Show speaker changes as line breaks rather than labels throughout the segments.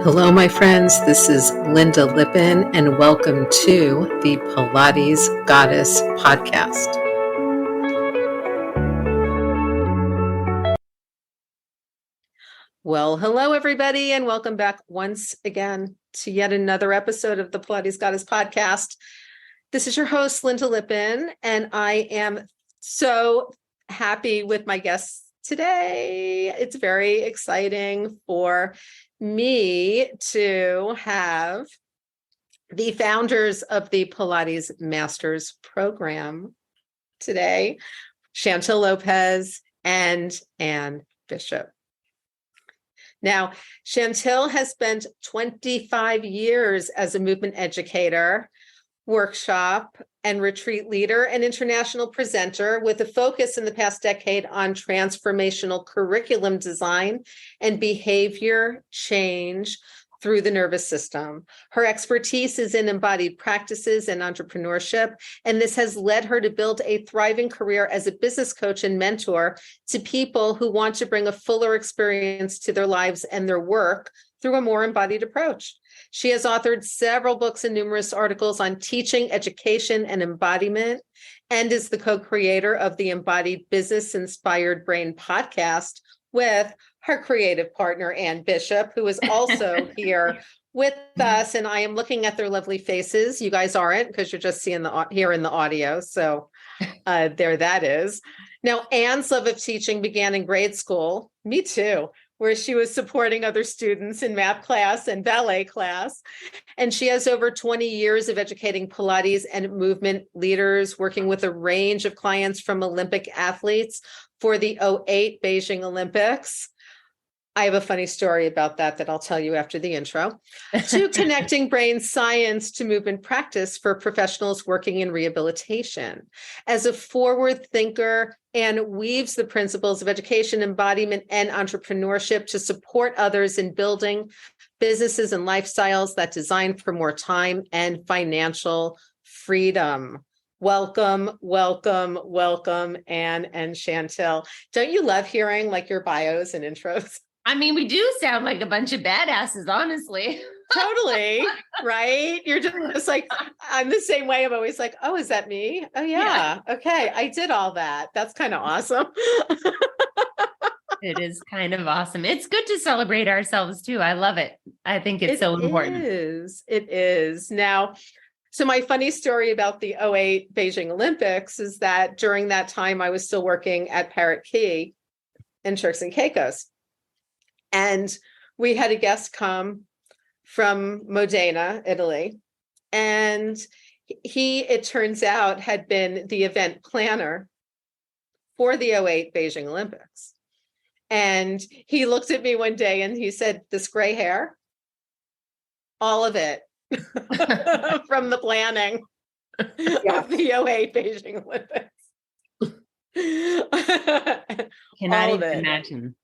Hello, my friends. This is Lynda Lippin, and welcome to the Pilates Goddess podcast. Well, hello, everybody, and welcome back once again to yet another episode of the Pilates Goddess podcast. This is your host, Lynda Lippin, and I am so happy with my guests today. It's very exciting for me to have the founders of the Pilates Masters program today, Chantill Lopez and Anne Bishop. Now, Chantill has spent 25 years as a movement educator, workshop and retreat leader, and international presenter, with a focus in the past decade on transformational curriculum design and behavior change through the nervous system. Her expertise is in embodied practices and entrepreneurship, and this has led her to build a thriving career as a business coach and mentor to people who want to bring a fuller experience to their lives and their work through a more embodied approach. She has authored several books and numerous articles on teaching, education, and embodiment, and is the co-creator of the Embodied Business Inspired Brain podcast with her creative partner, Anne Bishop, who is also here with us. And I am looking at their lovely faces. You guys aren't, because you're just seeing hearing the audio. So there that is. Now, Anne's love of teaching began in grade school. Me too, where she was supporting other students in math class and ballet class. And she has over 20 years of educating Pilates and movement leaders, working with a range of clients from Olympic athletes for the 2008 Beijing Olympics. I have a funny story about that I'll tell you after the intro, to connecting brain science to movement practice for professionals working in rehabilitation. As a forward thinker, Anne weaves the principles of education, embodiment, and entrepreneurship to support others in building businesses and lifestyles that design for more time and financial freedom. Welcome, welcome, welcome, Anne and Chantill. Don't you love hearing like your bios and intros?
I mean, we do sound like a bunch of badasses, honestly.
Totally, right? You're just like, I'm the same way. I'm always like, oh, is that me? Oh, yeah. Okay, I did all that. That's kind of awesome.
It is kind of awesome. It's good to celebrate ourselves too. I love it. I think it's so important.
It is. Now, so my funny story about the 2008 Beijing Olympics is that during that time, I was still working at Parrot Key in Turks and Caicos. And we had a guest come from Modena, Italy. And he, it turns out, had been the event planner for the 2008 Beijing Olympics. And he looked at me one day and he said, "This gray hair, all of it from the planning of the 2008 Beijing Olympics."
Cannot even imagine.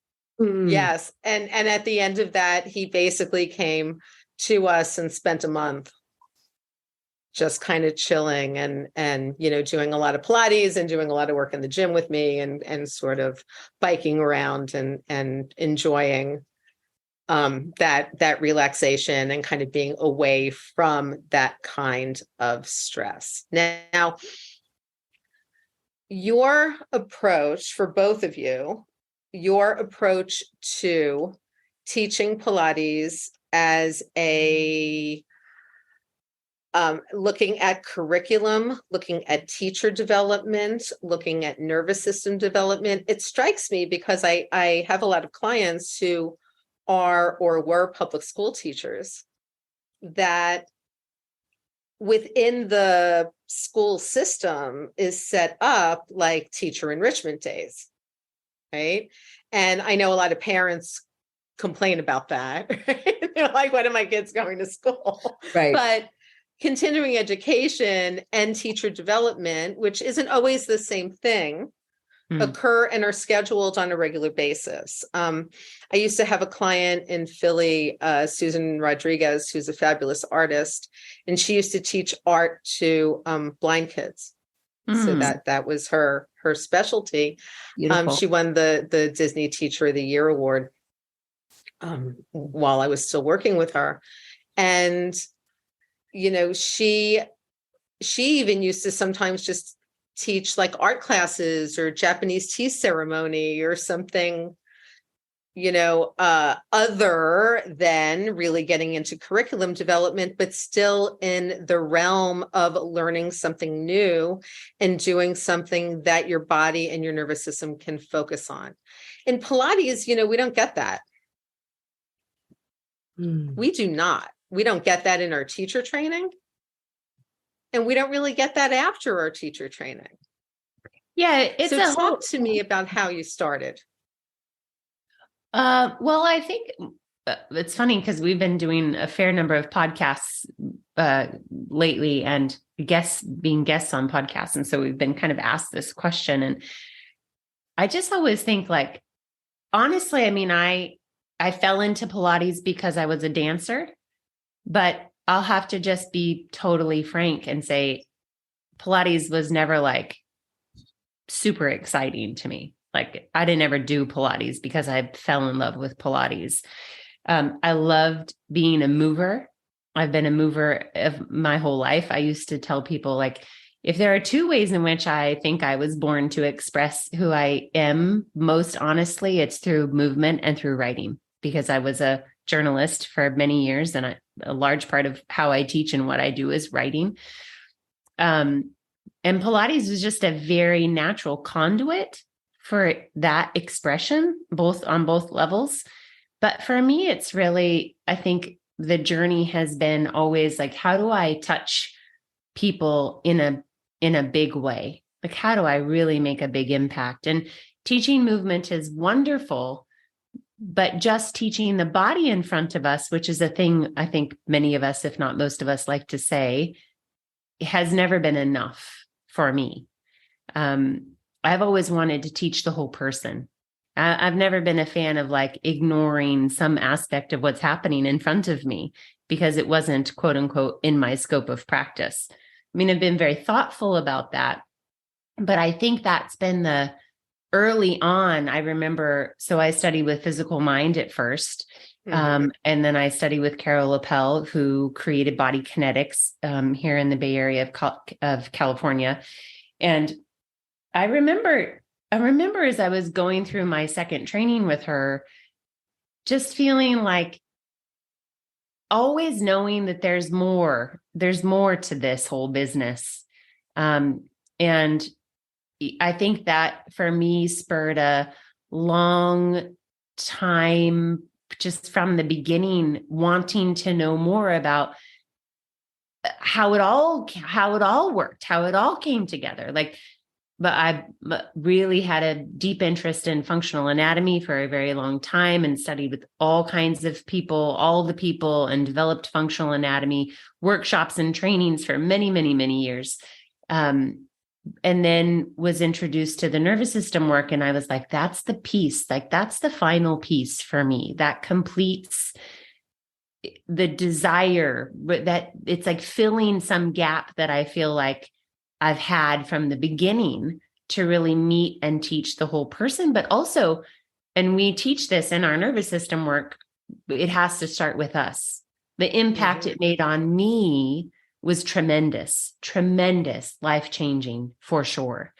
Yes. And at the end of that, he basically came to us and spent a month just kind of chilling and doing a lot of Pilates and doing a lot of work in the gym with me and sort of biking around and enjoying that relaxation and kind of being away from that kind of stress. Now, your approach for both of you, your approach to teaching Pilates as a looking at curriculum, looking at teacher development, looking at nervous system development, it strikes me because I have a lot of clients who are or were public school teachers that within the school system is set up like teacher enrichment days. Right. And I know a lot of parents complain about that. Right? They're like, when are my kids going to school?
Right.
But continuing education and teacher development, which isn't always the same thing, occur and are scheduled on a regular basis. I used to have a client in Philly, Susan Rodriguez, who's a fabulous artist, and she used to teach art to blind kids. So that was her specialty. She won the Disney Teacher of the Year award. while I was still working with her. And, she even used to sometimes just teach like art classes or Japanese tea ceremony or something, other than really getting into curriculum development, but still in the realm of learning something new and doing something that your body and your nervous system can focus on. In Pilates, we don't get that. We do not. We don't get that in our teacher training. And we don't really get that after our teacher training.
Yeah,
so talk to me about how you started.
Well, I think it's funny because we've been doing a fair number of podcasts lately and being guests on podcasts. And so we've been kind of asked this question. And I just always think like, honestly, I mean, I fell into Pilates because I was a dancer, but I'll have to just be totally frank and say Pilates was never like super exciting to me. Like I didn't ever do Pilates because I fell in love with Pilates. I loved being a mover. I've been a mover of my whole life. I used to tell people like, if there are two ways in which I think I was born to express who I am, most honestly, it's through movement and through writing, because I was a journalist for many years. And a large part of how I teach and what I do is writing. And Pilates was just a very natural conduit for that expression, on both levels. But for me, it's really, I think the journey has been always like, how do I touch people in a big way? Like, how do I really make a big impact? And teaching movement is wonderful, but just teaching the body in front of us, which is a thing I think many of us, if not most of us, like to say, has never been enough for me. I've always wanted to teach the whole person. I've never been a fan of like ignoring some aspect of what's happening in front of me because it wasn't quote unquote in my scope of practice. I mean, I've been very thoughtful about that, but I think that's been the early on. I remember, so I studied with Physical Mind at first. And then I studied with Carol Lippel, who created Body Kinetics here in the Bay Area of California. And I remember as I was going through my second training with her, just feeling like always knowing that there's more to this whole business. And I think that for me spurred a long time, just from the beginning, wanting to know more about how it all worked, how it all came together. But I really had a deep interest in functional anatomy for a very long time and studied with all kinds of people, all the people, and developed functional anatomy workshops and trainings for many, many, many years. And then was introduced to the nervous system work. And I was like, that's the piece, like that's the final piece for me that completes the desire, that it's like filling some gap that I feel like I've had from the beginning to really meet and teach the whole person. But also, and we teach this in our nervous system work, it has to start with us. The impact it made on me was tremendous, life-changing for sure.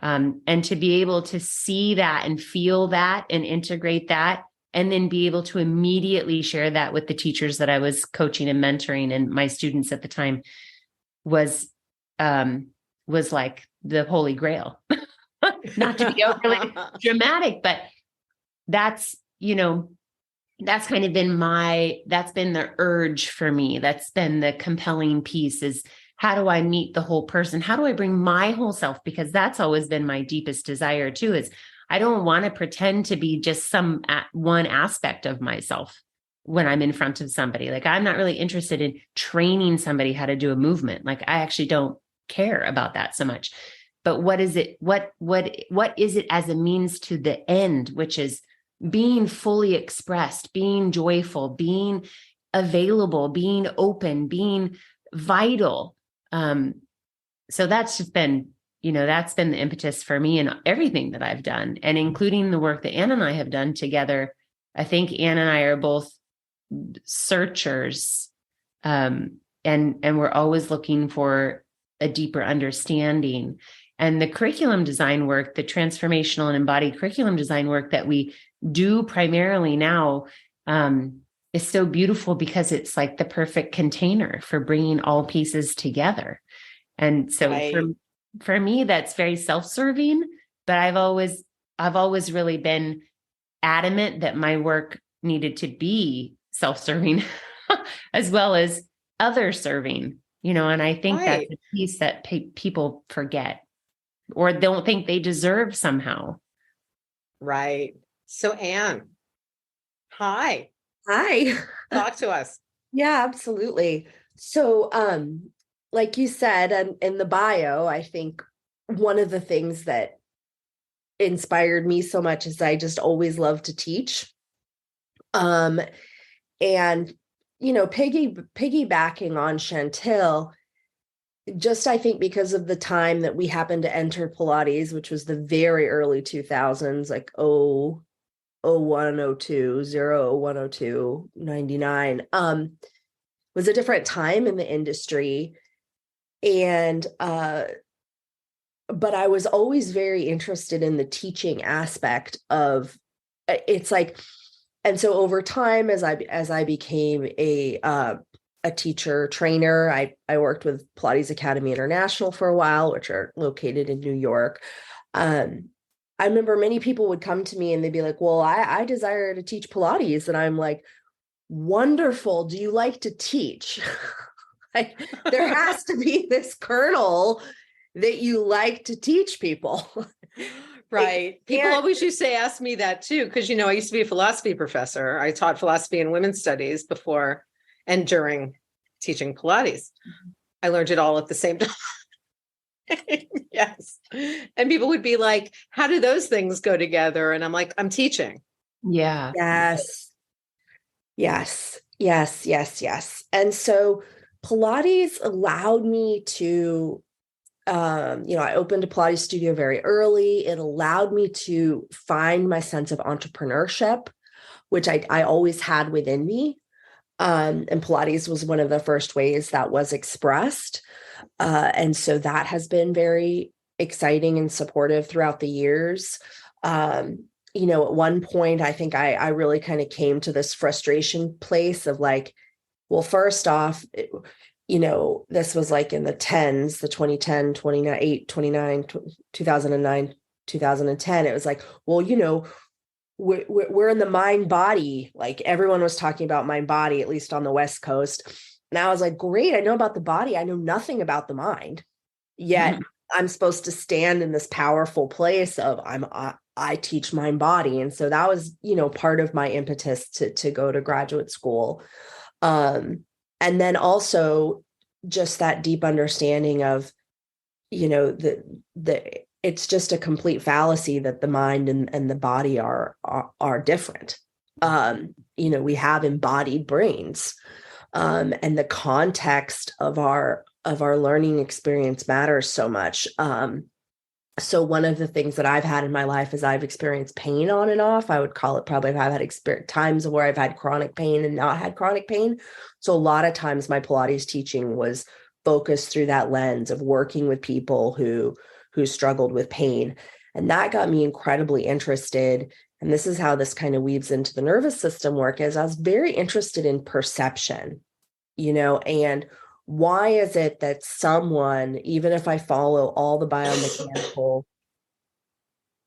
And to be able to see that and feel that and integrate that, and then be able to immediately share that with the teachers that I was coaching and mentoring and my students at the time was like the holy grail. Not to be overly dramatic, but that's kind of been that's been the urge for me. That's been the compelling piece, is how do I meet the whole person? How do I bring my whole self? Because that's always been my deepest desire too, is I don't want to pretend to be just one aspect of myself when I'm in front of somebody. Like, I'm not really interested in training somebody how to do a movement. Like, I actually don't care about that so much. But what is it? What is it as a means to the end, which is being fully expressed, being joyful, being available, being open, being vital. So that's just been, that's been the impetus for me and everything that I've done, and including the work that Anne and I have done together I think Anne and I are both searchers, and we're always looking for a deeper understanding. And the curriculum design work, the transformational and embodied curriculum design work that we do primarily now, is so beautiful because it's like the perfect container for bringing all pieces together. And so for me, that's very self-serving, but I've always really been adamant that my work needed to be self-serving as well as other serving, and I think that's a piece that people forget or don't think they deserve somehow.
Right. So Anne, hi.
Hi.
Talk to us.
Yeah, absolutely. So, like you said, in the bio, I think one of the things that inspired me so much is I just always loved to teach. And, piggybacking on Chantill, just I think because of the time that we happened to enter Pilates, which was the very early 2000s, like 0102, 99, was a different time in the industry. And, but I was always very interested in the teaching aspect of it's like, and so over time, as I became a teacher trainer, I worked with Pilates Academy International for a while, which are located in New York. I remember many people would come to me and they'd be like, well, I desire to teach Pilates. And I'm like, wonderful. Do you like to teach? Like, there has to be this kernel that you like to teach people.
Right. People always used to ask me that too, because, I used to be a philosophy professor. I taught philosophy and women's studies before and during teaching Pilates. I learned it all at the same time. Yes. And people would be like, how do those things go together? And I'm like, I'm teaching.
Yeah.
Yes. And so Pilates allowed me to, I opened a Pilates studio very early. It allowed me to find my sense of entrepreneurship, which I always had within me. And Pilates was one of the first ways that was expressed. And so that has been very exciting and supportive throughout the years. At one point, I think I really kind of came to this frustration place of like, well, first off, this was like in the 10s, the 2010, 29, 2009, 2010. It was like, well, we're in the mind body. Like everyone was talking about mind body, at least on the West Coast. And I was like, great, I know about the body. I know nothing about the mind. Yet I'm supposed to stand in this powerful place of I teach mind body. And so that was, part of my impetus to go to graduate school. And then also just that deep understanding of, it's just a complete fallacy that the mind and the body are different. We have embodied brains, and the context of our learning experience matters so much. So one of the things that I've had in my life is I've experienced pain on and off. I would call it probably I've had times where I've had chronic pain and not had chronic pain. So a lot of times my Pilates teaching was focused through that lens of working with people who struggled with pain. And that got me incredibly interested. And this is how this kind of weaves into the nervous system work, is I was very interested in perception, and why is it that someone, even if I follow all the biomechanical,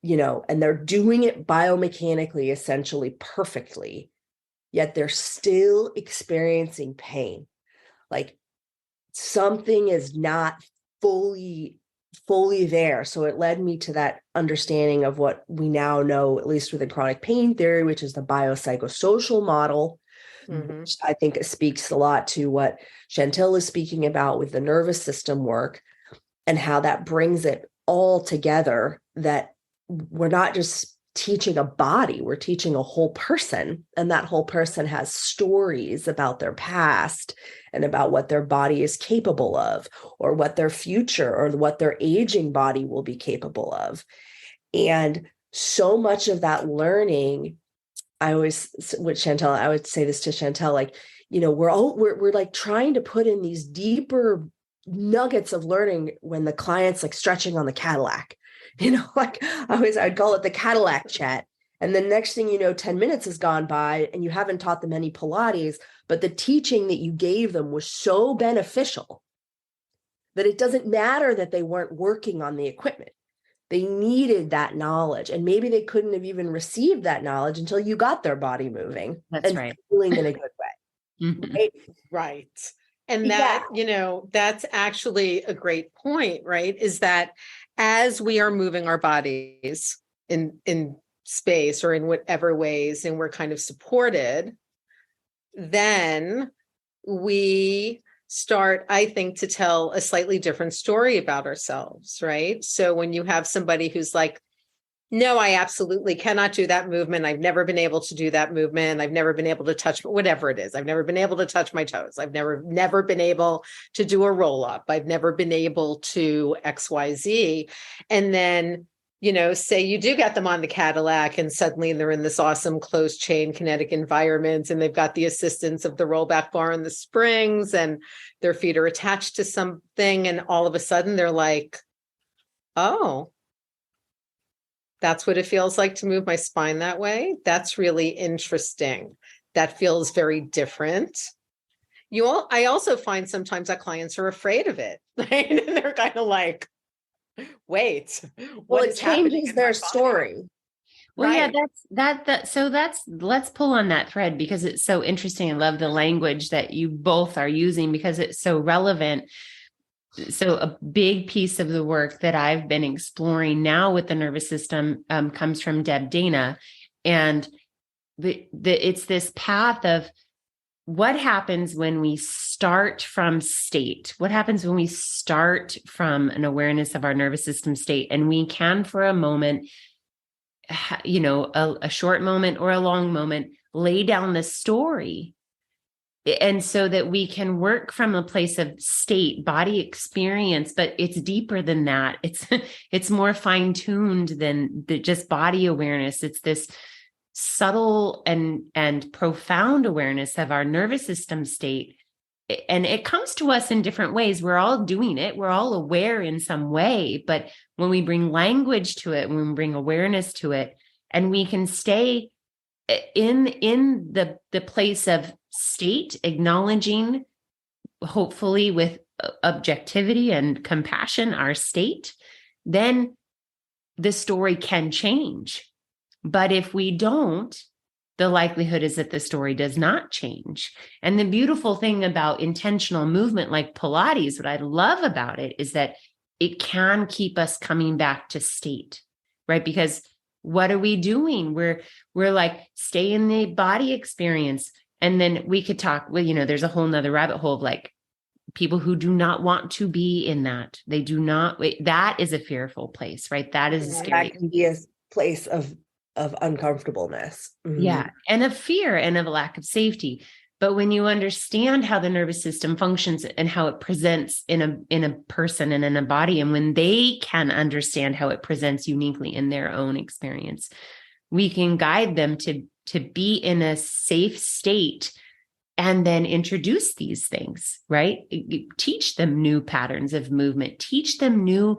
and they're doing it biomechanically, essentially perfectly, yet they're still experiencing pain. Like something is not fully there. So it led me to that understanding of what we now know, at least within chronic pain theory, which is the biopsychosocial model. Which I think it speaks a lot to what Chantill is speaking about with the nervous system work, and how that brings it all together, that we're not just teaching a body, we're teaching a whole person. And that whole person has stories about their past and about what their body is capable of, or what their future or what their aging body will be capable of. And so much of that learning I always, with Chantel, I would say this to Chantel, like, we're like trying to put in these deeper nuggets of learning when the client's like stretching on the Cadillac, like I'd call it the Cadillac chat. And then next thing you know, 10 minutes has gone by and you haven't taught them any Pilates, but the teaching that you gave them was so beneficial that it doesn't matter that they weren't working on the equipment. They needed that knowledge. And maybe they couldn't have even received that knowledge until you got their body moving.
That's
and
right.
Feeling in a good way.
Mhm.
Right.
Right. And that, that's actually a great point, right? Is that as we are moving our bodies in space or in whatever ways, and we're kind of supported, then we start, I think, to tell a slightly different story about ourselves, right? So when you have somebody who's like, no, I absolutely cannot do that movement. I've never been able to do that movement. I've never been able to touch whatever it is. I've never been able to touch my toes. I've never been able to do a roll up. I've never been able to XYZ. And then, say you do get them on the Cadillac and suddenly they're in this awesome closed chain kinetic environment and they've got the assistance of the rollback bar and the springs and their feet are attached to something. And all of a sudden they're like, oh, that's what it feels like to move my spine that way. That's really interesting. That feels very different. I also find sometimes that clients are afraid of it, right? And they're kind of like, wait,
well, it changes their story.
Well,
right.
Yeah, so let's pull on that thread because it's so interesting. I love the language that you both are using because it's so relevant. So a big piece of the work that I've been exploring now with the nervous system comes from Deb Dana. And it's this path of what happens when we start from state? What happens when we start from an awareness of our nervous system state? And we can, for a moment, a short moment or a long moment, lay down the story. And so that we can work from a place of state, body experience, but it's deeper than that. It's more fine-tuned than just body awareness. It's this subtle and profound awareness of our nervous system state. And it comes to us in different ways. We're all doing it. We're all aware in some way. But when we bring language to it, when we bring awareness to it, and we can stay in the place of state, acknowledging, hopefully with objectivity and compassion, our state, then the story can change. But if we don't, the likelihood is that the story does not change. And the beautiful thing about intentional movement like Pilates, what I love about it is that it can keep us coming back to state, right? Because what are we doing? We're like, stay in the body experience. And then we could talk, there's a whole nother rabbit hole of like people who do not want to be in that. They do not, that is a fearful place, right? That is a scary.
That can be a place of uncomfortableness. Mm-hmm.
Yeah. And of fear and of a lack of safety. But when you understand how the nervous system functions and how it presents in a person and in a body, and when they can understand how it presents uniquely in their own experience, we can guide them to be in a safe state and then introduce these things, right? Teach them new patterns of movement, teach them new,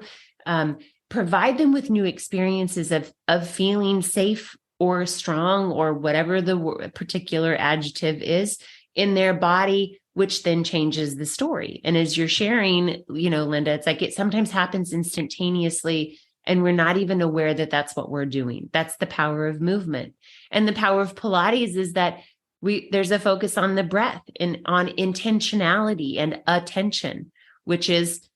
provide them with new experiences of feeling safe or strong or whatever the particular adjective is in their body, which then changes the story. And as you're sharing, Lynda, it's like it sometimes happens instantaneously and we're not even aware that that's what we're doing. That's the power of movement. And the power of Pilates is that there's a focus on the breath and on intentionality and attention, which is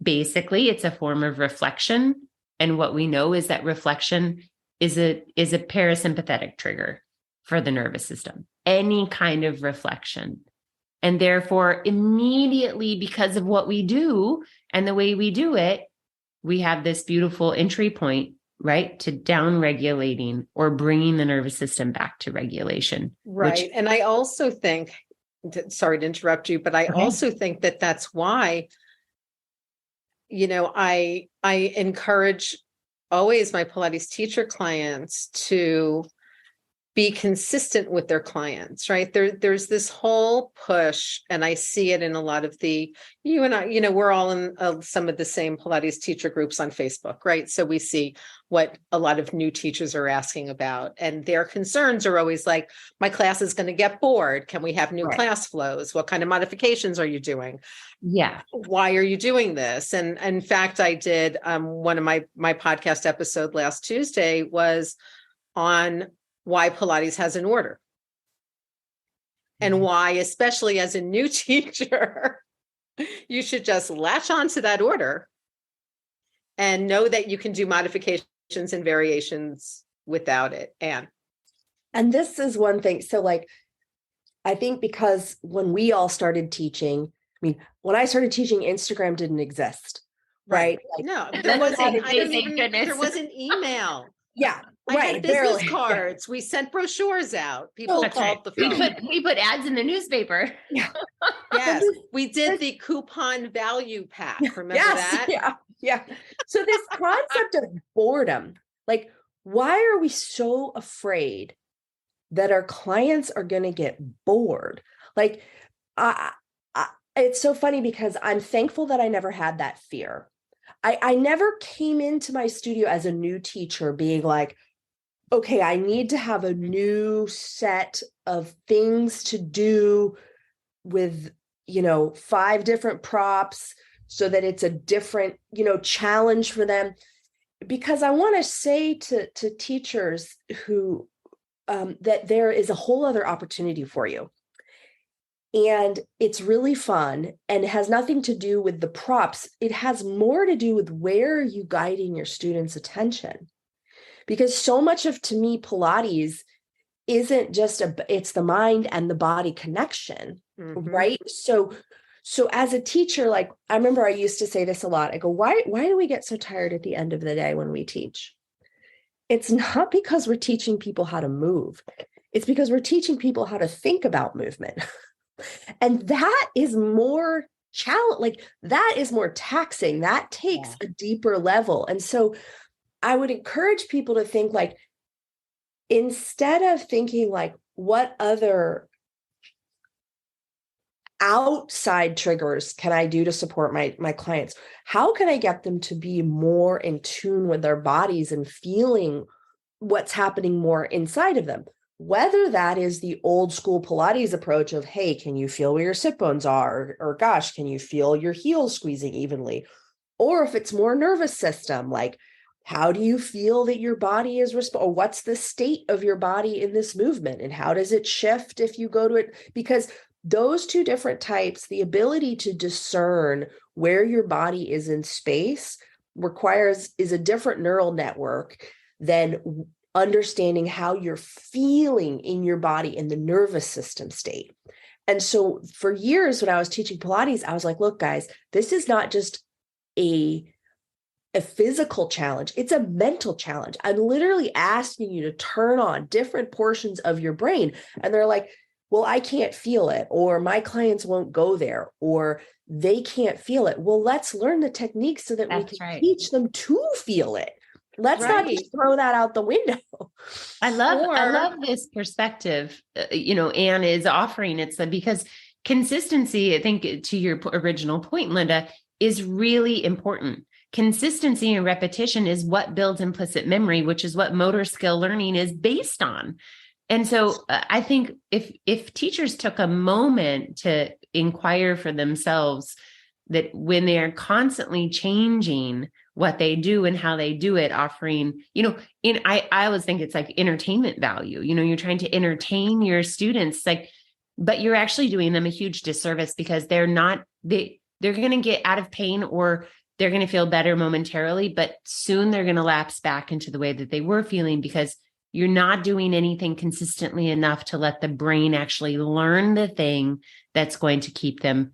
basically it's a form of reflection. And what we know is that reflection is a parasympathetic trigger for the nervous system, any kind of reflection. And therefore, immediately, because of what we do and the way we do it, we have this beautiful entry point, right, to down regulating or bringing the nervous system back to regulation.
Right. And I also think, sorry to interrupt you, but I also think that that's why, I encourage always my Pilates teacher clients to be consistent with their clients, right? There's this whole push, and I see it in a lot of you and I, we're all in some of the same Pilates teacher groups on Facebook, right? So we see what a lot of new teachers are asking about, and their concerns are always like, my class is going to get bored. Can we have new class flows? What kind of modifications are you doing?
Yeah.
Why are you doing this? And in fact, I did one of my podcast episode last Tuesday was on why Pilates has an order, and why, especially as a new teacher, you should just latch on to that order and know that you can do modifications and variations without it.
And this is one thing. So like, I think because when we all started teaching, I mean, when I started teaching, Instagram didn't exist, right?
Like, no, there wasn't email.
Yeah.
I had business cards. We sent brochures out. People called the phone.
We put ads in the newspaper.
Yeah.
Yes. We did the coupon value pack. Remember that?
Yeah. Yeah. So this concept of boredom, like, why are we so afraid that our clients are going to get bored? Like, it's so funny because I'm thankful that I never had that fear. I never came into my studio as a new teacher being like, okay, I need to have a new set of things to do with, 5 different props so that it's a different, challenge for them. Because I want to say to teachers who, that there is a whole other opportunity for you. And it's really fun and it has nothing to do with the props. It has more to do with where are you guiding your students' attention. Because so much of, to me, Pilates isn't just it's the mind and the body connection, right? So as a teacher, like, I remember I used to say this a lot. I go, why do we get so tired at the end of the day when we teach? It's not because we're teaching people how to move. It's because we're teaching people how to think about movement. And that is more challenge, like that is more taxing. That takes a deeper level. And so I would encourage people to think like, instead of thinking like, what other outside triggers can I do to support my clients? How can I get them to be more in tune with their bodies and feeling what's happening more inside of them? Whether that is the old school Pilates approach of, hey, can you feel where your sit bones are? Or gosh, can you feel your heels squeezing evenly? Or if it's more nervous system, like, how do you feel that your body is or what's the state of your body in this movement? And how does it shift if you go to it? Because those two different types, the ability to discern where your body is in space is a different neural network than understanding how you're feeling in your body in the nervous system state. And so for years when I was teaching Pilates, I was like, look, guys, this is not just a physical challenge. It's a mental challenge. I'm literally asking you to turn on different portions of your brain. And they're like, well, I can't feel it, or my clients won't go there, or they can't feel it. Well, let's learn the techniques so that we can teach them to feel it. Let's not just throw that out the window.
I love this perspective, Anne is offering. It's because consistency, I think to your original point, Lynda, is really important. Consistency and repetition is what builds implicit memory, which is what motor skill learning is based on. And so I think if teachers took a moment to inquire for themselves that when they're constantly changing what they do and how they do it, offering, I always think it's like entertainment value, you're trying to entertain your students, but you're actually doing them a huge disservice because they're going to get out of pain or they're going to feel better momentarily, but soon they're going to lapse back into the way that they were feeling because you're not doing anything consistently enough to let the brain actually learn the thing that's going to keep them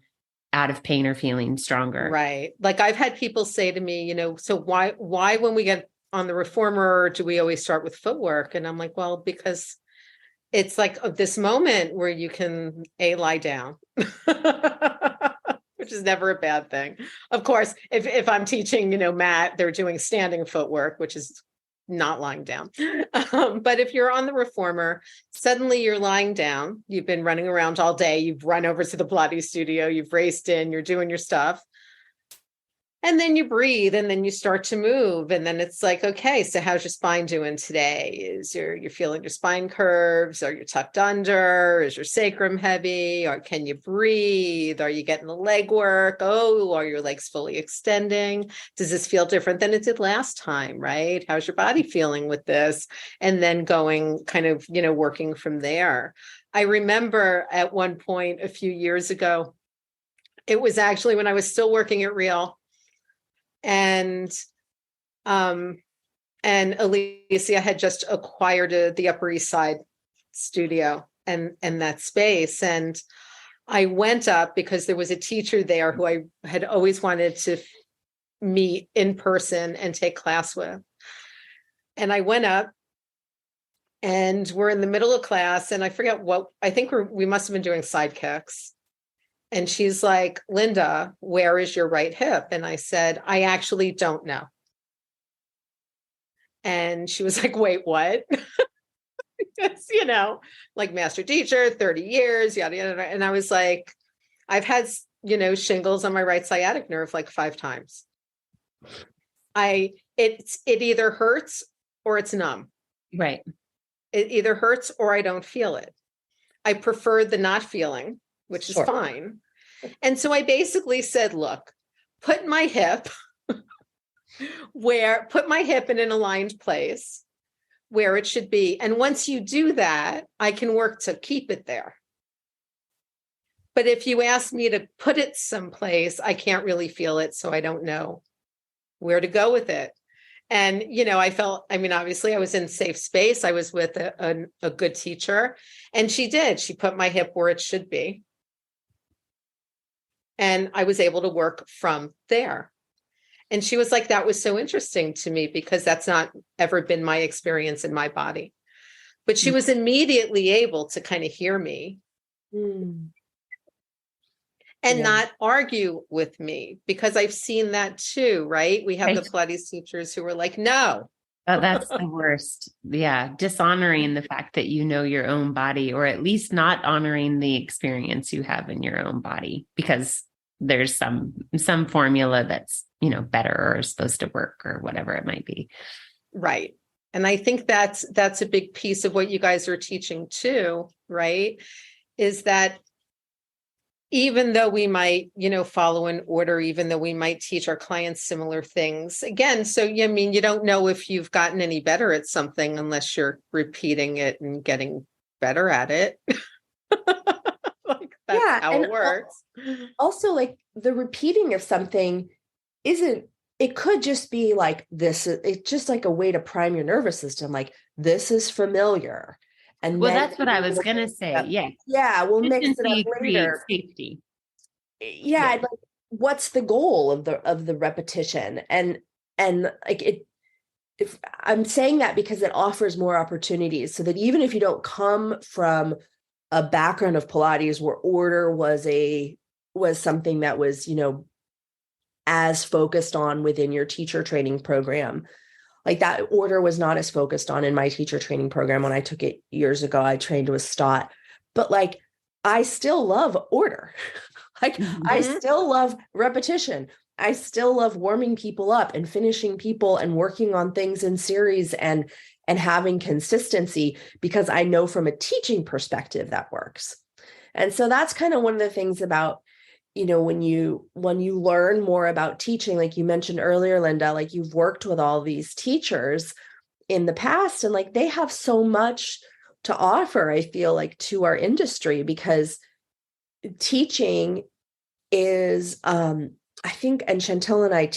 out of pain or feeling stronger.
Right. Like I've had people say to me, so why when we get on the reformer, do we always start with footwork? And I'm like, well, because it's like this moment where you can lie down, which is never a bad thing. Of course, if I'm teaching, Matt, they're doing standing footwork, which is not lying down. But if you're on the reformer, suddenly you're lying down, you've been running around all day, you've run over to the Pilates studio, you've raced in, you're doing your stuff. And then you breathe and then you start to move. And then it's like, okay, so how's your spine doing today? You're feeling your spine curves? Are you tucked under? Is your sacrum heavy? Or can you breathe? Are you getting the leg work? Oh, are your legs fully extending? Does this feel different than it did last time, right? How's your body feeling with this? And then going kind of, working from there. I remember at one point a few years ago, it was actually when I was still working at Real. And Alicia had just acquired the Upper East Side studio and that space. And I went up because there was a teacher there who I had always wanted to meet in person and take class with. And I went up and we're in the middle of class and I forget I think we must have been doing side kicks. And she's like, Lynda, where is your right hip? And I said, I actually don't know. And she was like, wait, what? Because, like master teacher, 30 years, yada, yada. And I was like, I've had, shingles on my right sciatic nerve like 5 times. It either hurts or it's numb.
Right.
It either hurts or I don't feel it. I prefer the not feeling, which is fine. And so I basically said, look, put my hip in an aligned place where it should be. And once you do that, I can work to keep it there. But if you ask me to put it someplace, I can't really feel it. So I don't know where to go with it. And, obviously I was in safe space. I was with a good teacher and she put my hip where it should be. And I was able to work from there. And she was like, that was so interesting to me because that's not ever been my experience in my body. But she was immediately able to kind of hear me and not argue with me, because I've seen that too, right? We have the Pilates teachers who are like, no.
Oh, that's the worst. Yeah. Dishonoring the fact that you know your own body, or at least not honoring the experience you have in your own body, because there's some formula that's, better or is supposed to work or whatever it might be.
Right. And I think that's a big piece of what you guys are teaching too, right? Is that even though we might, follow an order, even though we might teach our clients similar things again. So, you don't know if you've gotten any better at something unless you're repeating it and getting better at it. That's how it works.
Also, like the repeating of something it could just be like this. It's just like a way to prime your nervous system. Like this is familiar. And
that's what I was going to say. Yeah.
Yeah. We'll mix it up later.
Safety.
Yeah. Like what's the goal of the repetition? And like it, if I'm saying that because it offers more opportunities so that even if you don't come from a background of Pilates where order was something that was, as focused on within your teacher training program, like that order was not as focused on in my teacher training program. When I took it years ago, I trained with Stott, but like, I still love order. I still love repetition. I still love warming people up and finishing people and working on things in series and having consistency, because I know from a teaching perspective that works. And so that's kind of one of the things about, when you learn more about teaching, like you mentioned earlier, Lynda, like you've worked with all these teachers in the past and like they have so much to offer, I feel like, to our industry, because teaching is, I think, and Chantill and I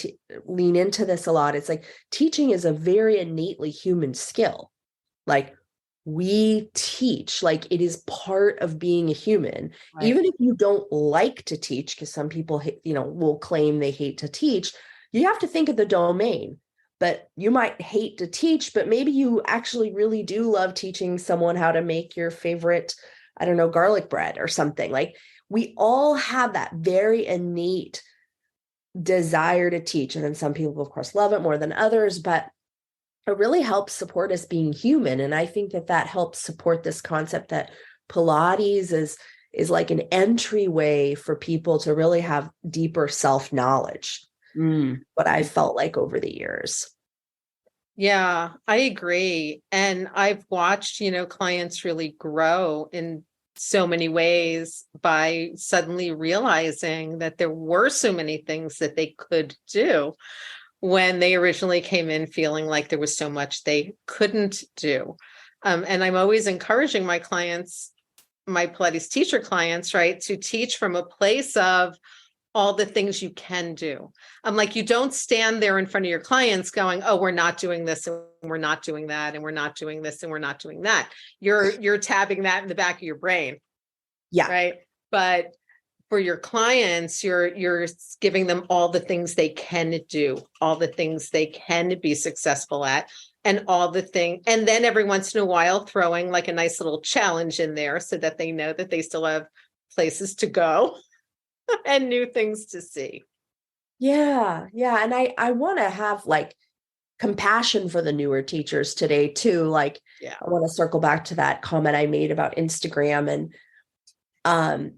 lean into this a lot. It's like teaching is a very innately human skill. Like we teach, like it is part of being a human, right? Even if you don't like to teach, because some people, will claim they hate to teach. You have to think of the domain, but you might hate to teach, but maybe you actually really do love teaching someone how to make your favorite, I don't know, garlic bread or something. Like we all have that very innate desire to teach. And then some people, of course, love it more than others, but it really helps support us being human. And I think that that helps support this concept that Pilates is like an entryway for people to really have deeper self-knowledge. What I felt like over the years.
Yeah, I agree. And I've watched, clients really grow in so many ways by suddenly realizing that there were so many things that they could do when they originally came in feeling like there was so much they couldn't do. And I'm always encouraging my clients, my Pilates teacher clients, right, to teach from a place of all the things you can do. I'm like, you don't stand there in front of your clients going, oh, we're not doing this and we're not doing that and we're not doing this and we're not doing that. You're tabbing that in the back of your brain.
Yeah.
Right. But for your clients, you're giving them all the things they can do, all the things they can be successful at, and and then every once in a while throwing like a nice little challenge in there so that they know that they still have places to go and new things to see.
Yeah. Yeah. And I want to have like compassion for the newer teachers today too. Like, I want to circle back to that comment I made about Instagram. And,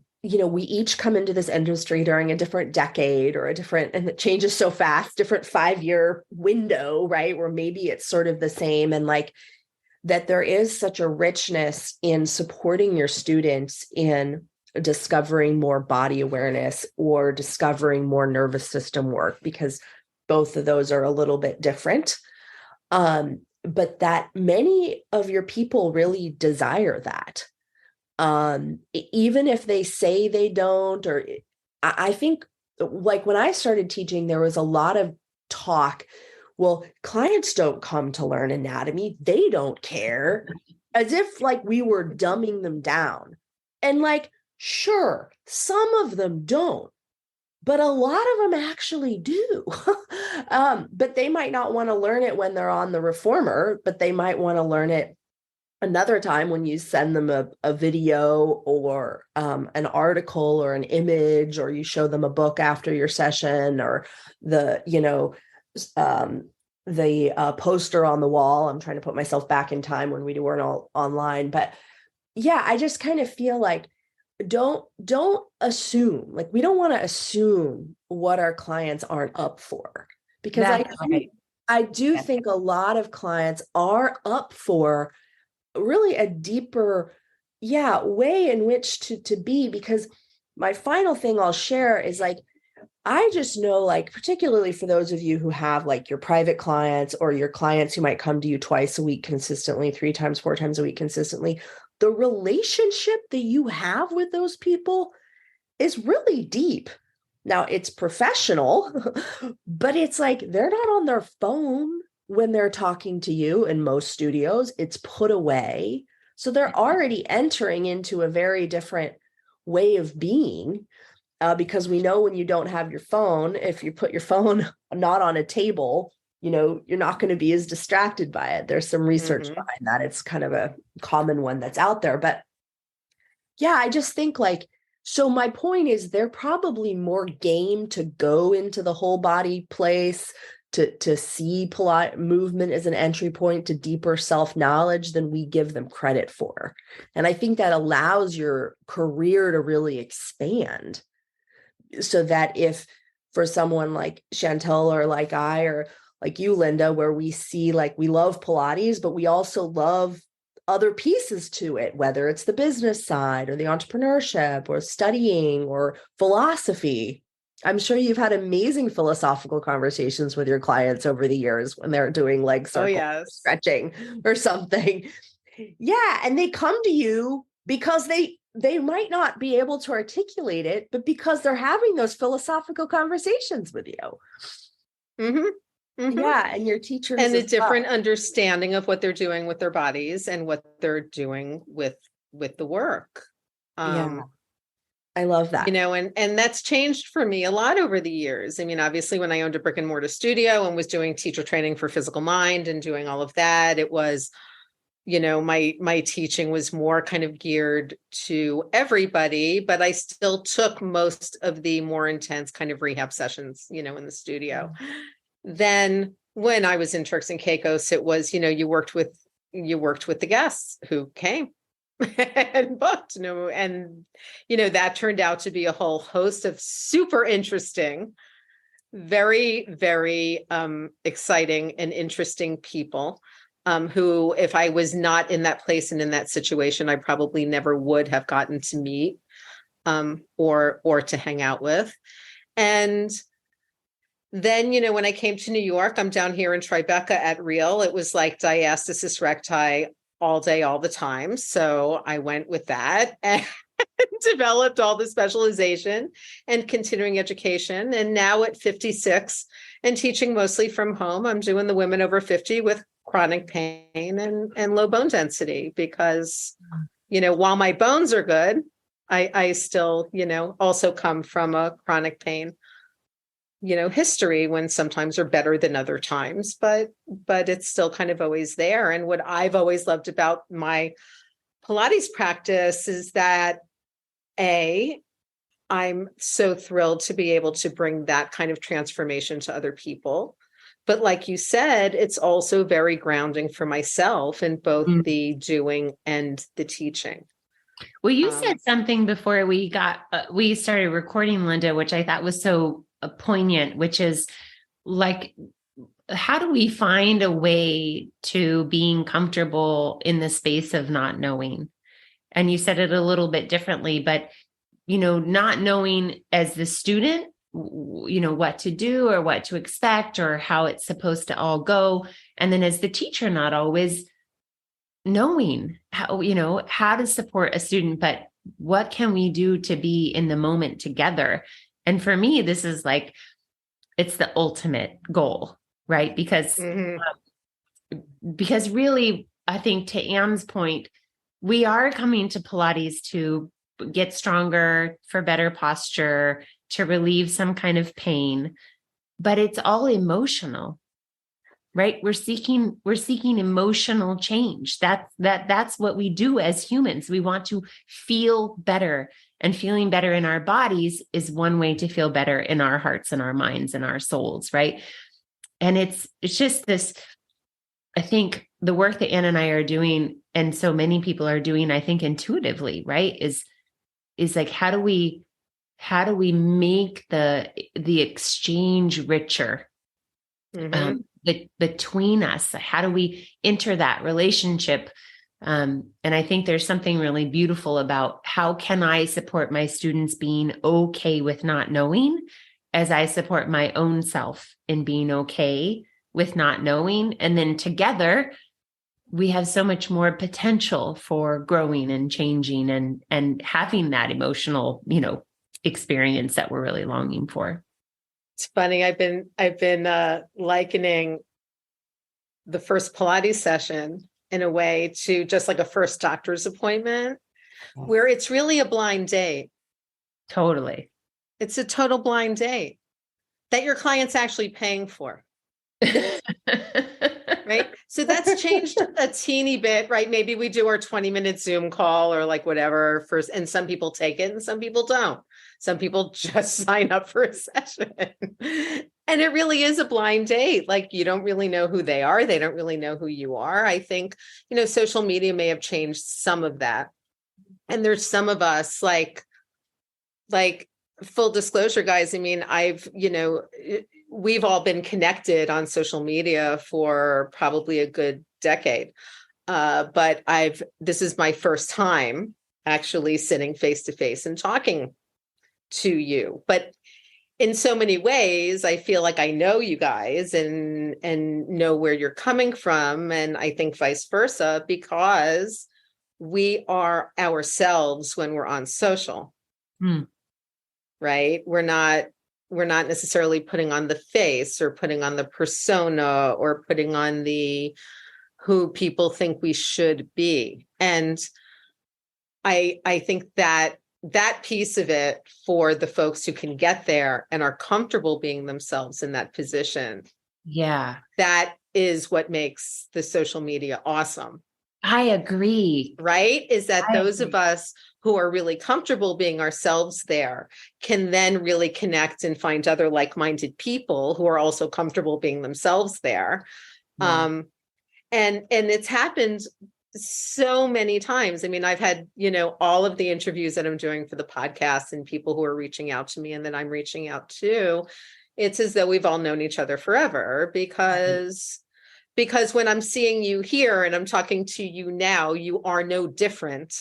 we each come into this industry during a different decade or and it changes so fast, different 5-year window, right? Where maybe it's sort of the same. And like that there is such a richness in supporting your students in discovering more body awareness or discovering more nervous system work, because both of those are a little bit different. But that many of your people really desire that. Even if they say they don't, or I think like when I started teaching, there was a lot of talk. Well, clients don't come to learn anatomy. They don't care, as if like we were dumbing them down. And like, sure, some of them don't, but a lot of them actually do. But they might not want to learn it when they're on the reformer, but they might want to learn it another time when you send them a video or an article or an image, or you show them a book after your session, or the poster on the wall. I'm trying to put myself back in time when we weren't all online. But yeah, I just kind of feel like don't assume, like we don't want to assume what our clients aren't up for, because I do think a lot of clients are up for really a deeper way in which to be. Because my final thing I'll share is like, I just know, like, particularly for those of you who have like your private clients or your clients who might come to you twice a week consistently, 3 times, 4 times a week consistently, the relationship that you have with those people is really deep. Now it's professional, but it's like, they're not on their phone when they're talking to you. In most studios, it's put away. So they're already entering into a very different way of being. Because we know when you don't have your phone, if you put your phone not on a table, you're not going to be as distracted by it. There's some research behind that. It's kind of a common one that's out there. But yeah, I just think like, so my point is they're probably more game to go into the whole body place, to see movement as an entry point to deeper self-knowledge than we give them credit for. And I think that allows your career to really expand. So that if for someone like Chantill or like I or like you, Lynda, where we see like we love Pilates, but we also love other pieces to it, whether it's the business side or the entrepreneurship or studying or philosophy. I'm sure you've had amazing philosophical conversations with your clients over the years when they're doing leg circle stretching or something. Yeah. And they come to you because they might not be able to articulate it, but because they're having those philosophical conversations with you. Yeah. And your teachers.
And a different understanding of what they're doing with their bodies and what they're doing with the work.
Yeah. I love that.
And that's changed for me a lot over the years. I mean, obviously when I owned a brick and mortar studio and was doing teacher training for physical mind and doing all of that, it was, my teaching was more kind of geared to everybody, but I still took most of the more intense kind of rehab sessions, in the studio. Then when I was in Turks and Caicos, it was, you worked with the guests who came and booked, and, that turned out to be a whole host of super interesting, very, very exciting and interesting people who, if I was not in that place and in that situation, I probably never would have gotten to meet or to hang out with. And then, when I came to New York, I'm down here in Tribeca at Real. It was like diastasis recti all day, all the time. So I went with that and developed all the specialization and continuing education. And now at 56 and teaching mostly from home, I'm doing the women over 50 with chronic pain and low bone density because, while my bones are good, I still, also come from a chronic pain, history when sometimes are better than other times, but it's still kind of always there. And what I've always loved about my Pilates practice is that I'm so thrilled to be able to bring that kind of transformation to other people. But like you said, it's also very grounding for myself in both the doing and the teaching.
Well, you said something before we started recording, Lynda, which I thought was so poignant, which is like, how do we find a way to being comfortable in the space of not knowing? And you said it a little bit differently, but, not knowing as the student, what to do or what to expect or how it's supposed to all go. And then as the teacher, not always knowing how to support a student, but what can we do to be in the moment together? And for me, this is like, it's the ultimate goal, right? Because really, I think to Anne's point, we are coming to Pilates to get stronger, for better posture, to relieve some kind of pain, but it's all emotional, right? We're seeking emotional change. That's what we do as humans. We want to feel better, and feeling better in our bodies is one way to feel better in our hearts and our minds and our souls, right? And it's just this, I think the work that Anne and I are doing, and so many people are doing, I think intuitively, right, is like, how do we make the exchange richer between us? How do we enter that relationship? And I think there's something really beautiful about how can I support my students being okay with not knowing as I support my own self in being okay with not knowing. And then together we have so much more potential for growing and changing and having that emotional, experience that we're really longing for.
It's funny. I've been likening the first Pilates session in a way to just like a first doctor's appointment, where it's really a blind date.
Totally.
It's a total blind date that your client's actually paying for. Right. So that's changed a teeny bit, right? Maybe we do our 20-minute Zoom call or like whatever first, and some people take it and some people don't. Some people just sign up for a session. And it really is a blind date. Like, you don't really know who they are. They don't really know who you are. I think, social media may have changed some of that. And there's some of us like full disclosure, guys. I mean, we've all been connected on social media for probably a good decade. But this is my first time actually sitting face to face and talking to you. But in so many ways, I feel like I know you guys and know where you're coming from. And I think vice versa, because we are ourselves when we're on social, right? We're not necessarily putting on the face or putting on the persona or putting on the who people think we should be. And I think that piece of it, for the folks who can get there and are comfortable being themselves in that position,
yeah,
that is what makes the social media awesome.
I agree.
Right? Is that
I
those
agree.
of us who are really comfortable being ourselves there can then really connect and find other like-minded people who are also comfortable being themselves there.
Yeah.
And it's happened so many times. I mean, I've had, all of the interviews that I'm doing for the podcast and people who are reaching out to me and then I'm reaching out to. It's as though we've all known each other forever because when I'm seeing you here and I'm talking to you now, you are no different,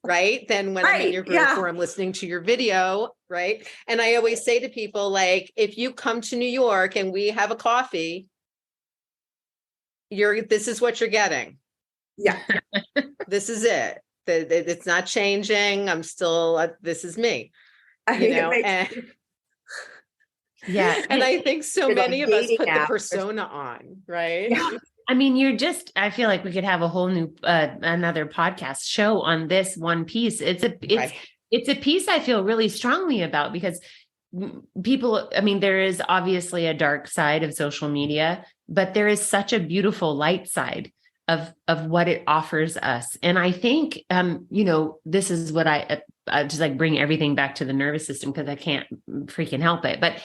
right? Than when I'm in
Right.
your group
Yeah.
or I'm listening to your video, right? And I always say to people, like, if you come to New York and we have a coffee, this is what you're getting.
Yeah.
This is it. It's not changing. I'm still, this is me,
I mean, it makes
and
Yeah.
and I think so
It's like
many of us
dating
put the
app.
persona on, right?
Yeah.
I mean, I feel like we could have a whole new, another podcast show on this one piece.
Right.
It's a piece I feel really strongly about because people, I mean, there is obviously a dark side of social media, but there is such a beautiful light side of what it offers us. And I think, this is what I just like bring everything back to the nervous system because I can't freaking help it, but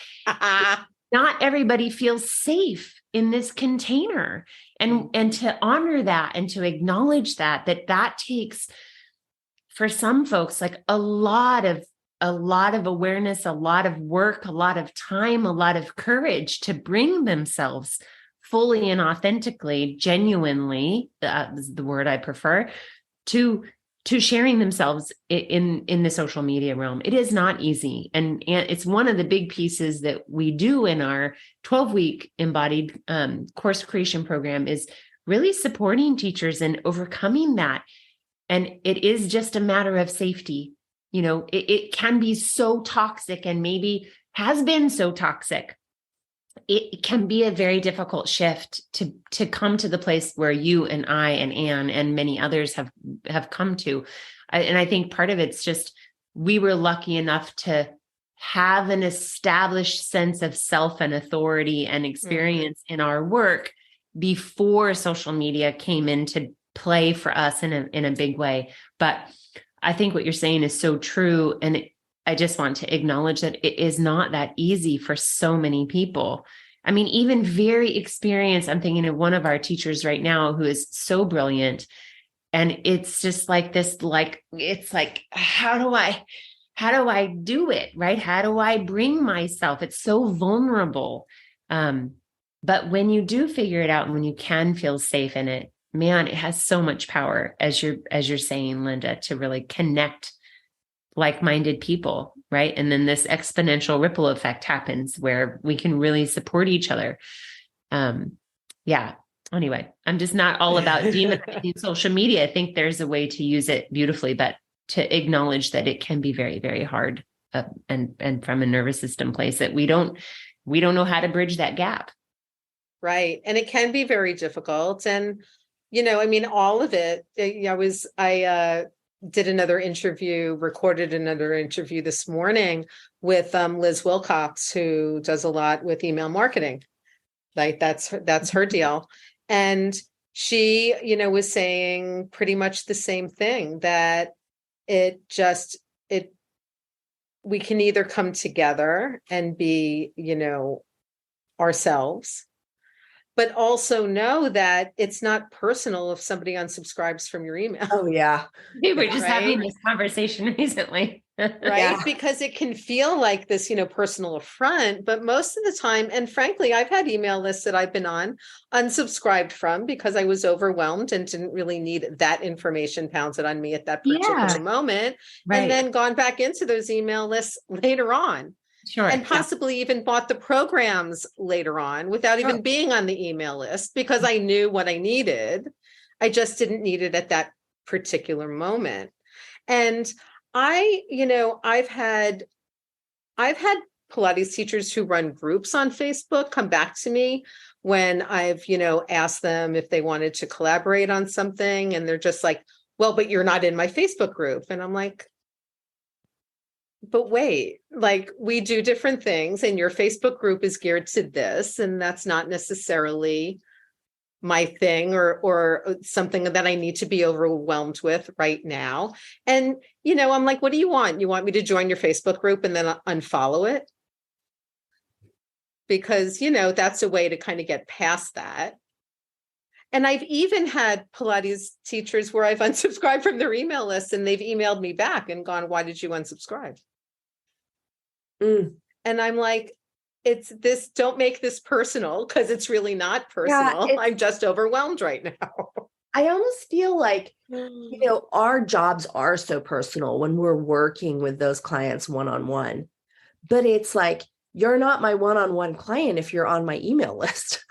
not everybody feels safe in this container. And to honor that and to acknowledge that takes, for some folks, like a lot of awareness, a lot of work, a lot of time, a lot of courage to bring themselves fully and authentically, genuinely, is the word I prefer, to sharing themselves in the social media realm. It is not easy. And it's one of the big pieces that we do in our 12-week embodied course creation program is really supporting teachers and overcoming that. And it is just a matter of safety. It can be so toxic and maybe has been so toxic. It can be a very difficult shift to come to the place where you and I and Anne and many others have come to. And I think part of it's just, we were lucky enough to have an established sense of self and authority and experience in our work before social media came into play for us in a big way. But I think what you're saying is so true. And I just want to acknowledge that it is not that easy for so many people. I mean, even very experienced, I'm thinking of one of our teachers right now who is so brilliant. And it's just like this, it's like, how do I do it? Right? How do I bring myself? It's so vulnerable. But when you do figure it out and when you can feel safe in it, man, it has so much power, as you're saying, Lynda, to really connect like-minded people, right? And then this exponential ripple effect happens where we can really support each other. Anyway, I'm just not all about demonizing social media. I think there's a way to use it beautifully, but to acknowledge that it can be very, very hard, and from a nervous system place that we don't know how to bridge that gap.
Right. And it can be very difficult. And, I mean, all of it, I recorded another interview this morning with Liz Wilcox, who does a lot with email marketing. Like that's her deal. And she, was saying pretty much the same thing, that we can either come together and be, ourselves, but also know that it's not personal if somebody unsubscribes from your email.
Oh, yeah.
We were just having this conversation recently.
Right?
Yeah.
Because it can feel like this, personal affront, but most of the time, and frankly, I've had email lists that I've been on, unsubscribed from because I was overwhelmed and didn't really need that information pounded on me at that particular moment.
Right.
And then gone back into those email lists later on.
Sure.
And possibly even bought the programs later on without even being on the email list because I knew what I needed. I just didn't need it at that particular moment. And I've had Pilates teachers who run groups on Facebook come back to me when I've, asked them if they wanted to collaborate on something. And they're just like, well, but you're not in my Facebook group. And I'm like, but wait, like we do different things and your Facebook group is geared to this. And that's not necessarily my thing or something that I need to be overwhelmed with right now. And, I'm like, what do you want? You want me to join your Facebook group and then unfollow it? Because, that's a way to kind of get past that. And I've even had Pilates teachers where I've unsubscribed from their email list and they've emailed me back and gone, why did you unsubscribe? And I'm like, don't make this personal, because it's really not personal. Yeah, I'm just overwhelmed right now.
I almost feel like, our jobs are so personal when we're working with those clients one-on-one, but it's like, you're not my one-on-one client if you're on my email list.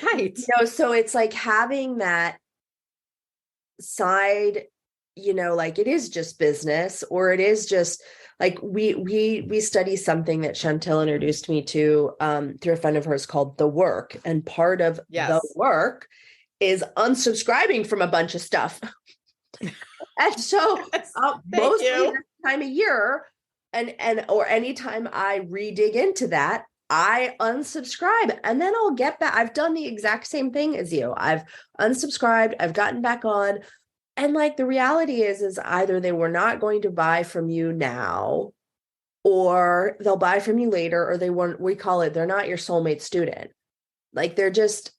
Right.
So it's like having that side, like it is just business, or it is just like we study something that Chantill introduced me to through a friend of hers called The Work. And part of the work is unsubscribing from a bunch of stuff. And so mostly this time of year or anytime I re-dig into that, I unsubscribe and then I'll get back. I've done the exact same thing as you. I've unsubscribed, I've gotten back on. And like the reality is either they were not going to buy from you now, or they'll buy from you later, or they're not your soulmate student. Like they're just,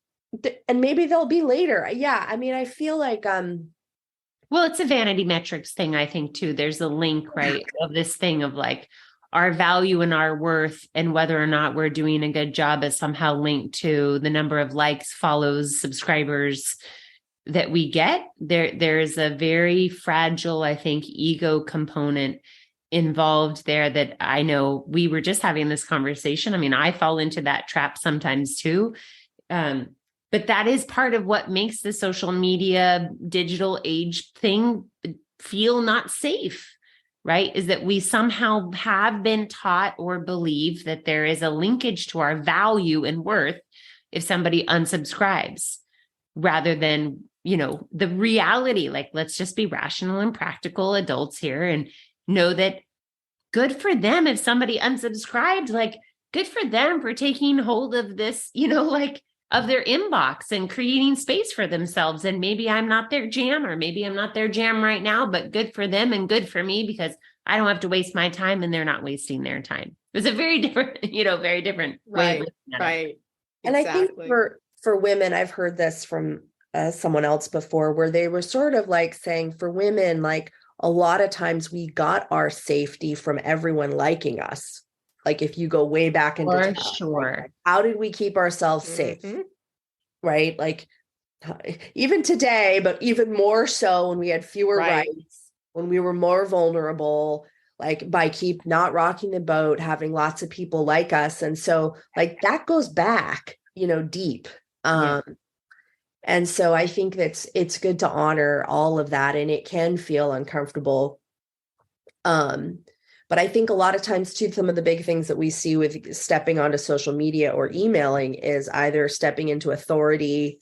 and maybe they'll be later. Yeah. I mean, I feel like,
well, it's a vanity metrics thing, I think too. There's a link, right, of this thing of like our value and our worth and whether or not we're doing a good job is somehow linked to the number of likes, follows, subscribers that we get. There's a very fragile, I think, ego component involved there that I know we were just having this conversation. I mean, I fall into that trap sometimes too. But that is part of what makes the social media digital age thing feel not safe, right? Is that we somehow have been taught or believe that there is a linkage to our value and worth if somebody unsubscribes, rather than, the reality. Like, let's just be rational and practical adults here and know that good for them if somebody unsubscribed, like good for them for taking hold of this, of their inbox and creating space for themselves. And maybe I'm not their jam, or maybe I'm not their jam right now, but good for them and good for me, because I don't have to waste my time and they're not wasting their time. It's a very different, very different way.
Right.
And exactly. I think for women, I've heard this from someone else before, where they were sort of like saying for women, like a lot of times we got our safety from everyone liking us. Like if you go way back into time,
sure.
Like, how did we keep ourselves safe? Right? Like even today, but even more so when we had fewer rights, when we were more vulnerable, like by keep not rocking the boat, having lots of people like us. And so like that goes back, deep. And so I think it's good to honor all of that, and it can feel uncomfortable. But I think a lot of times too, some of the big things that we see with stepping onto social media or emailing is either stepping into authority,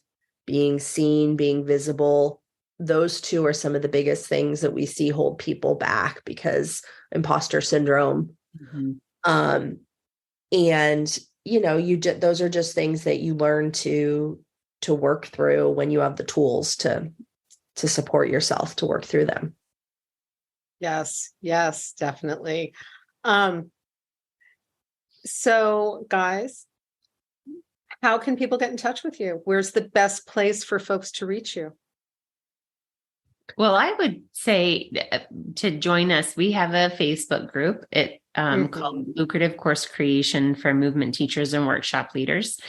being seen, being visible. Those two are some of the biggest things that we see hold people back, because imposter syndrome. And, those are just things that you learn to work through when you have the tools to support yourself to work through them.
Yes, definitely. So guys, how can people get in touch with you? Where's the best place for folks to reach you?
Well, I would say to join us, we have a Facebook group called Lucrative Course Creation for Movement Teachers and Workshop Leaders.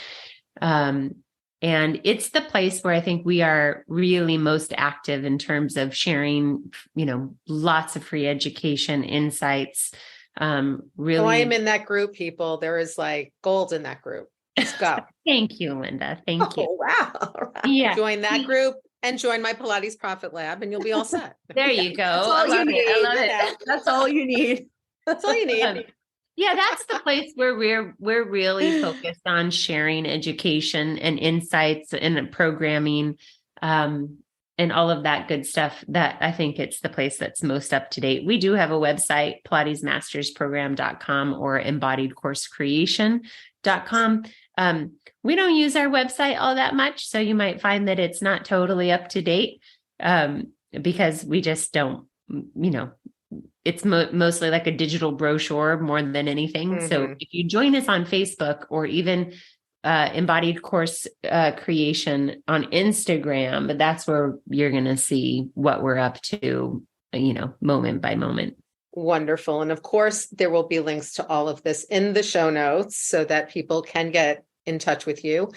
And it's the place where I think we are really most active in terms of sharing, lots of free education, insights. Really.
Oh, I am in that group, people. There is like gold in that group. Let's go.
Thank you, Lynda. Thank you.
Oh, wow. Right.
Yeah.
Join that group and join my Pilates Profit Lab and you'll be all set.
There you go.
I love it. That's all you need.
That's all you need.
Yeah, that's the place where we're really focused on sharing education and insights and programming and all of that good stuff. That I think it's the place that's most up to date. We do have a website, pilatesmastersprogram.com or embodiedcoursecreation.com. embodieddbusiness.com. We don't use our website all that much, so you might find that it's not totally up to date, because we just don't, it's mostly like a digital brochure more than anything. So if you join us on Facebook, or even Embodied Course Creation on Instagram, that's where you're going to see what we're up to, moment by moment.
Wonderful. And of course, there will be links to all of this in the show notes so that people can get in touch with you.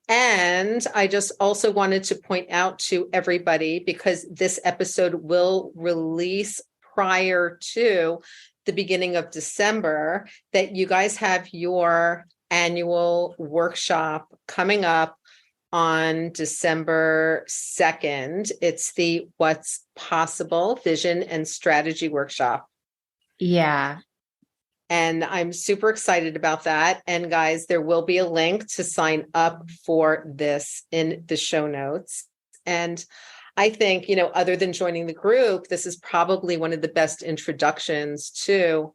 And I just also wanted to point out to everybody, because this episode will release prior to the beginning of December, that you guys have your annual workshop coming up on December 2nd. It's the What's Possible Vision and Strategy Workshop.
Yeah.
And I'm super excited about that. And guys, there will be a link to sign up for this in the show notes. And I think, other than joining the group, this is probably one of the best introductions to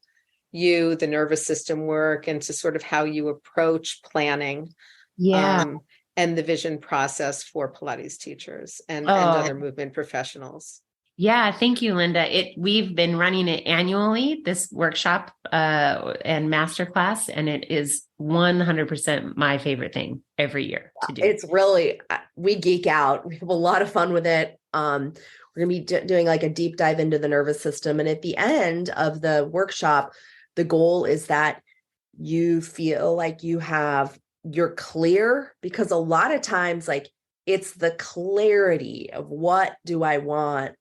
you, the nervous system work, and to sort of how you approach planning. And the vision process for Pilates teachers and other movement professionals.
Yeah, thank you, Lynda. We've been running it annually, this workshop and masterclass, and it is 100% my favorite thing every year to do.
It's really, we geek out. We have a lot of fun with it. We're going to be doing like a deep dive into the nervous system. And at the end of the workshop, the goal is that you feel like you're clear, because a lot of times, like, it's the clarity of what do I want,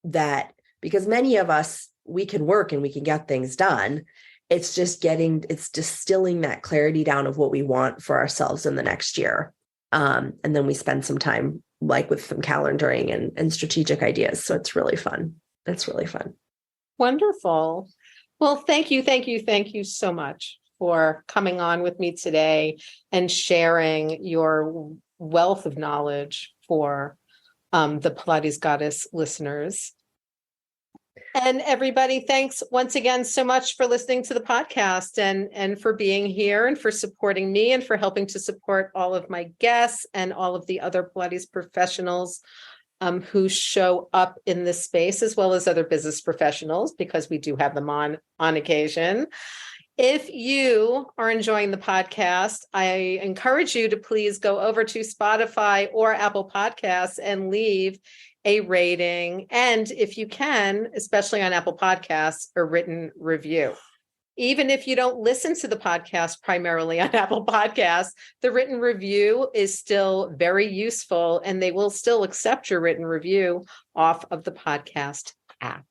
that, because many of us, we can work and we can get things done. It's just distilling that clarity down of what we want for ourselves in the next year. And then we spend some time like with some calendaring and strategic ideas. So it's really fun. It's really fun.
Wonderful. Well, thank you so much for coming on with me today and sharing your wealth of knowledge for the Pilates Goddess listeners. And everybody, thanks once again so much for listening to the podcast and for being here and for supporting me and for helping to support all of my guests and all of the other Pilates professionals who show up in this space, as well as other business professionals, because we do have them on occasion. If you are enjoying the podcast, I encourage you to please go over to Spotify or Apple Podcasts and leave a rating. And if you can, especially on Apple Podcasts, a written review. Even if you don't listen to the podcast primarily on Apple Podcasts, the written review is still very useful, and they will still accept your written review off of the podcast app.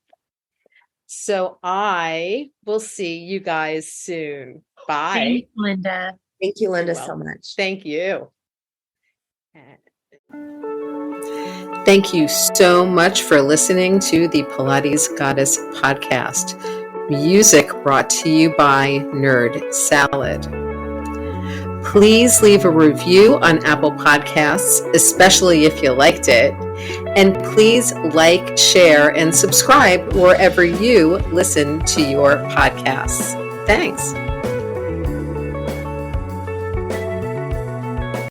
So I will see you guys soon. Bye.
Thanks, Lynda.
Thank you, Lynda, so much.
Thank you. Thank you so much for listening to the Pilates Goddess podcast. Music brought to you by Nerd Salad. Please leave a review on Apple Podcasts, especially if you liked it. And please like, share, and subscribe wherever you listen to your podcasts. Thanks.